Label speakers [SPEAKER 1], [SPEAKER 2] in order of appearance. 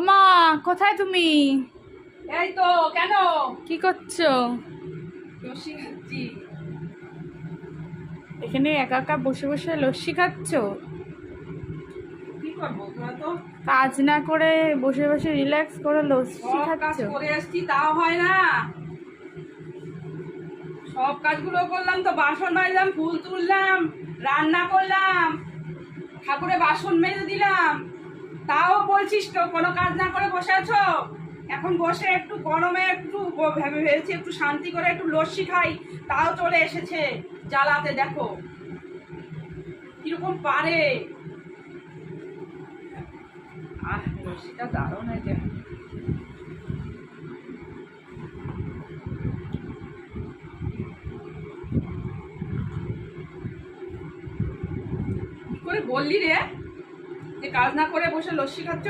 [SPEAKER 1] ওমা, কোথায় তুমি?
[SPEAKER 2] এই তো। কেন?
[SPEAKER 1] কি করছো?
[SPEAKER 2] লস্যি খাচ্ছি।
[SPEAKER 1] এখানে একা একা বসে বসে লস্যি খাচ্ছো?
[SPEAKER 2] কি করবো, তোরা তো
[SPEAKER 1] কাজ না করে বসে বসে রিল্যাক্স করে লস্যি
[SPEAKER 2] সব কাজ
[SPEAKER 1] খাচ্ছো?
[SPEAKER 2] করে আসছি, তাও হয় না। সব কাজগুলো করলাম তো, বাসন মাজলাম, ফুল তুললাম, রান্না করলাম, ঠাকুরে বাসন মেজে দিলাম, তাও বলছিস তো কোনো কাজ না করে বসে আছো। এখন বসে একটু গরমে একটু ভেবেছি একটু শান্তি করে একটু লস্যি খাই, তাও চলে এসেছে জ্বালাতে। দেখো কিরকম পারে। লস্যিটা দারুণ হয়েছে। কি করে বললি রে যে কাজ না করে বসে লস্যি খাচ্ছ?